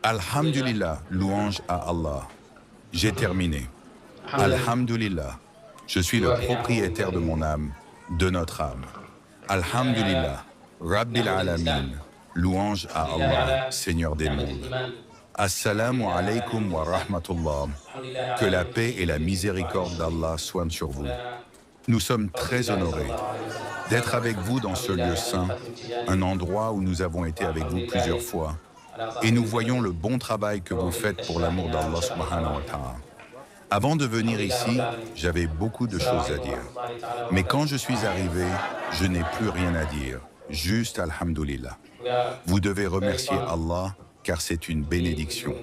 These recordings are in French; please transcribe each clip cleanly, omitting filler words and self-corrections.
Alhamdulillah, louange à Allah. J'ai terminé. Alhamdulillah, je suis le propriétaire de mon âme, de notre âme. Alhamdulillah, Rabbil Alamin, louange à Allah, Seigneur des mondes. Assalamu alaikum wa rahmatullah, que la paix et la miséricorde d'Allah soient sur vous. Nous sommes très honorés d'être avec vous dans ce lieu saint, un endroit où nous avons été avec vous plusieurs fois, et nous voyons le bon travail que vous faites pour l'amour d'Allah subhanahu wa ta'ala. Avant de venir ici, j'avais beaucoup de choses à dire. Mais quand je suis arrivé, je n'ai plus rien à dire, juste Alhamdulillah. Vous devez remercier Allah, car c'est une bénédiction.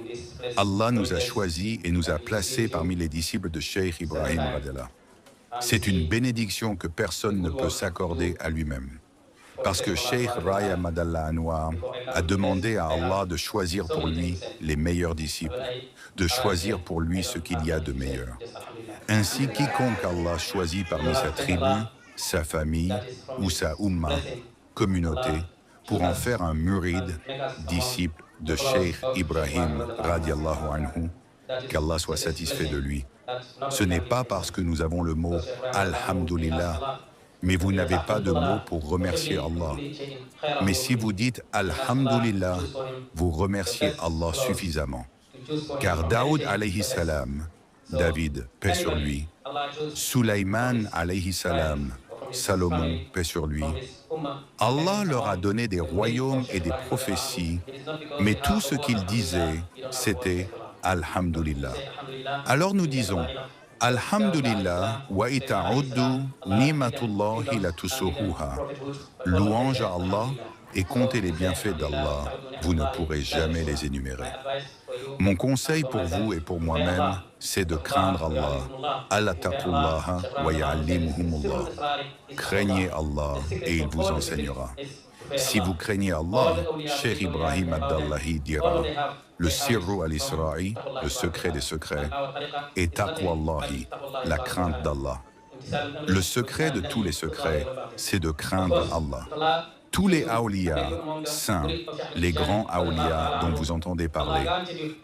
Allah nous a choisis et nous a placés parmi les disciples de Cheikh Ibrahim Radallah. C'est une bénédiction que personne ne peut s'accorder à lui-même. Parce que Cheikh Raya Madallah Anwar a demandé à Allah de choisir pour lui les meilleurs disciples, de choisir pour lui ce qu'il y a de meilleur. Ainsi, quiconque Allah choisit parmi sa tribu, sa famille ou sa umma, communauté, pour en faire un murid, disciple de Cheikh Ibrahim radiallahu anhu, qu'Allah soit satisfait de lui. Ce n'est pas parce que nous avons le mot Alhamdulillah, mais vous n'avez pas de mots pour remercier Allah. Mais si vous dites Alhamdulillah, vous remerciez Allah suffisamment. Car Daoud alayhi salam, David, paix sur lui, Sulaiman alayhi salam, Salomon, paix sur lui, Allah leur a donné des royaumes et des prophéties, mais tout ce qu'ils disaient, c'était Alhamdulillah. Alors nous disons, Alhamdulillah wa ita'uddu ni'matullahi la tusuhuha. Louange à Allah et comptez les bienfaits d'Allah, vous ne pourrez jamais les énumérer. Mon conseil pour vous et pour moi-même, c'est de craindre Allah. Allah taqullaha wa ya'allimuhumullah. Craignez Allah et il vous enseignera. Si vous craignez Allah, Cheikh Ibrahim Abdallahi dira, le sirru al-Isra'i, le secret des secrets, et taqwallahi, la crainte d'Allah. Le secret de tous les secrets, c'est de craindre Allah. Tous les awliya, saints, les grands awliya dont vous entendez parler,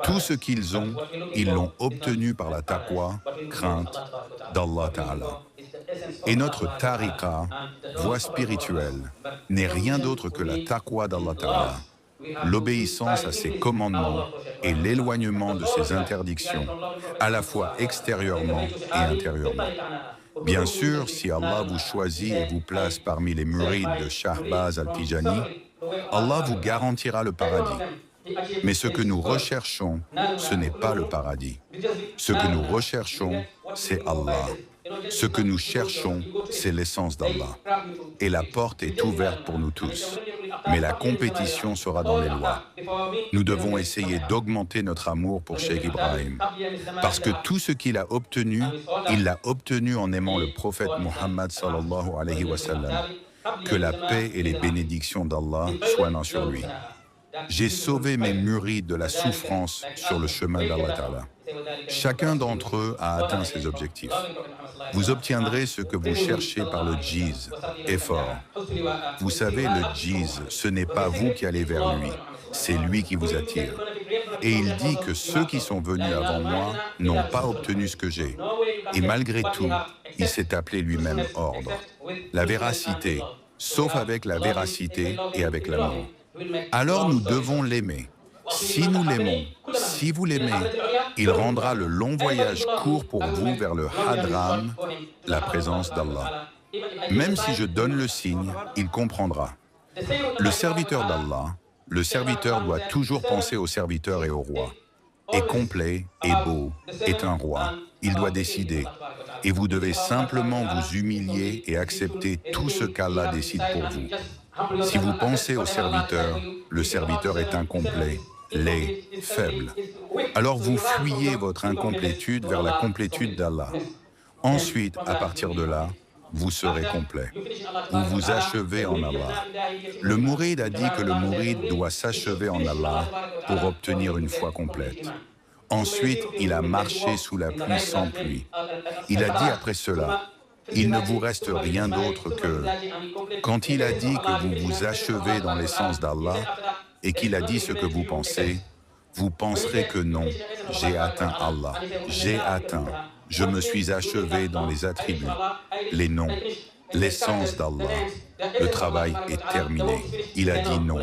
tout ce qu'ils ont, ils l'ont obtenu par la taqwa, crainte d'Allah Ta'ala. Et notre tariqa, voie spirituelle, n'est rien d'autre que la taqwa d'Allah Ta'ala, l'obéissance à ses commandements et l'éloignement de ses interdictions, à la fois extérieurement et intérieurement. Bien sûr, si Allah vous choisit et vous place parmi les murides de Shahbaz al-Tijani, Allah vous garantira le paradis. Mais ce que nous recherchons, ce n'est pas le paradis. Ce que nous recherchons, c'est Allah. Ce que nous cherchons, c'est l'essence d'Allah. Et la porte est ouverte pour nous tous. Mais la compétition sera dans les lois. Nous devons essayer d'augmenter notre amour pour Cheikh Ibrahim. Parce que tout ce qu'il a obtenu, il l'a obtenu en aimant le prophète Muhammad sallallahu alayhi wa sallam. Que la paix et les bénédictions d'Allah soient sur lui. J'ai sauvé mes murides de la souffrance sur le chemin d'Allah Ta'ala. Chacun d'entre eux a atteint ses objectifs. Vous obtiendrez ce que vous cherchez par le djiz, effort. Vous savez, le djiz, ce n'est pas vous qui allez vers lui, c'est lui qui vous attire. Et il dit que ceux qui sont venus avant moi n'ont pas obtenu ce que j'ai. Et malgré tout, il s'est appelé lui-même ordre. La véracité, sauf avec la véracité et avec l'amour. Alors nous devons l'aimer. Si nous l'aimons, si vous l'aimez, il rendra le long voyage court pour vous vers le Hadram, la présence d'Allah. Même si je donne le signe, il comprendra. Le serviteur d'Allah, le serviteur doit toujours penser au serviteur et au roi. Est complet, est beau, est un roi. Il doit décider. Et vous devez simplement vous humilier et accepter tout ce qu'Allah décide pour vous. Si vous pensez au serviteur, le serviteur est incomplet, laid, faible. Alors vous fuyez votre incomplétude vers la complétude d'Allah. Ensuite, à partir de là, vous serez complet. Vous vous achevez en Allah. Le mouride a dit que le mouride doit s'achever en Allah pour obtenir une foi complète. Ensuite, il a marché sous la pluie sans pluie. Il a dit après cela, il ne vous reste rien d'autre que, quand il a dit que vous vous achevez dans l'essence d'Allah et qu'il a dit ce que vous pensez, vous penserez que non, j'ai atteint Allah, j'ai atteint, je me suis achevé dans les attributs, les noms, l'essence d'Allah. Le travail est terminé. Il a dit non.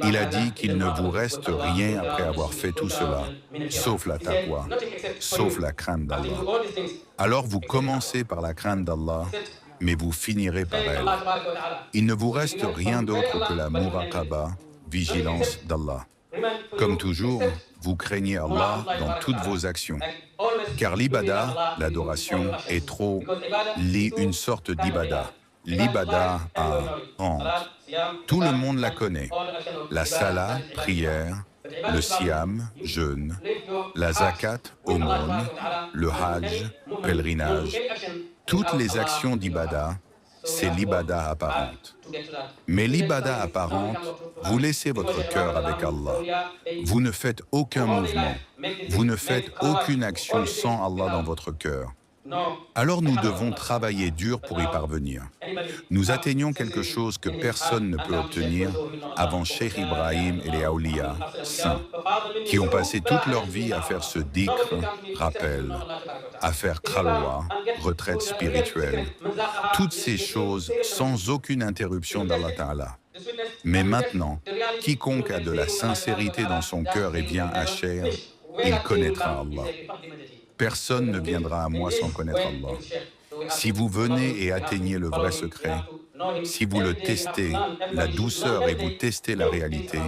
Il a dit qu'il ne vous reste rien après avoir fait tout cela, sauf la taqwa, sauf la crainte d'Allah. Alors vous commencez par la crainte d'Allah, mais vous finirez par elle. Il ne vous reste rien d'autre que la muraqaba, vigilance d'Allah. Comme toujours, vous craignez Allah dans toutes vos actions. Car l'ibada, l'adoration, est trop une sorte d'ibada. L'ibada a honte. Tout le monde la connaît. La salat, prière, le siam, jeûne, la zakat, aumône, le hajj, pèlerinage. Toutes les actions d'ibada, c'est l'ibada apparente. Mais l'ibada apparente, vous laissez votre cœur avec Allah. Vous ne faites aucun mouvement. Vous ne faites aucune action sans Allah dans votre cœur. Alors nous devons travailler dur pour y parvenir. Nous atteignons quelque chose que personne ne peut obtenir avant Cheikh Ibrahim et les Awliya saints, qui ont passé toute leur vie à faire ce dhikr, rappel, à faire khalwa, retraite spirituelle, toutes ces choses sans aucune interruption d'Allah Ta'ala. Mais maintenant, quiconque a de la sincérité dans son cœur et vient à Cheikh, il connaîtra Allah. Personne ne viendra à moi sans connaître Allah. Si vous venez et atteignez le vrai secret, si vous le testez, la douceur, et vous testez la réalité,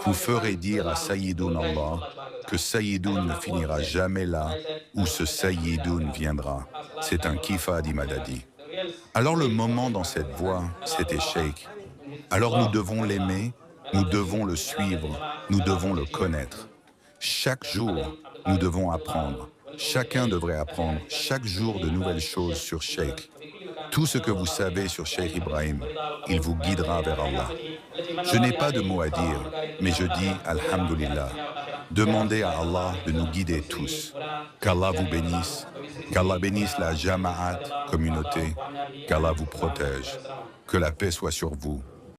vous ferez dire à Sayyidoun Allah que Sayyidoun ne finira jamais là où ce Sayyidoun viendra. C'est un kifa, dit Madadi. Alors le moment dans cette voie, c'était Cheikh. Alors nous devons l'aimer, nous devons le suivre, nous devons le connaître. Chaque jour, nous devons apprendre. Chacun devrait apprendre chaque jour de nouvelles choses sur Cheikh. Tout ce que vous savez sur Cheikh Ibrahim, il vous guidera vers Allah. Je n'ai pas de mots à dire, mais je dis Alhamdulillah. Demandez à Allah de nous guider tous. Qu'Allah vous bénisse, qu'Allah bénisse la Jama'at, communauté, qu'Allah vous protège, que la paix soit sur vous.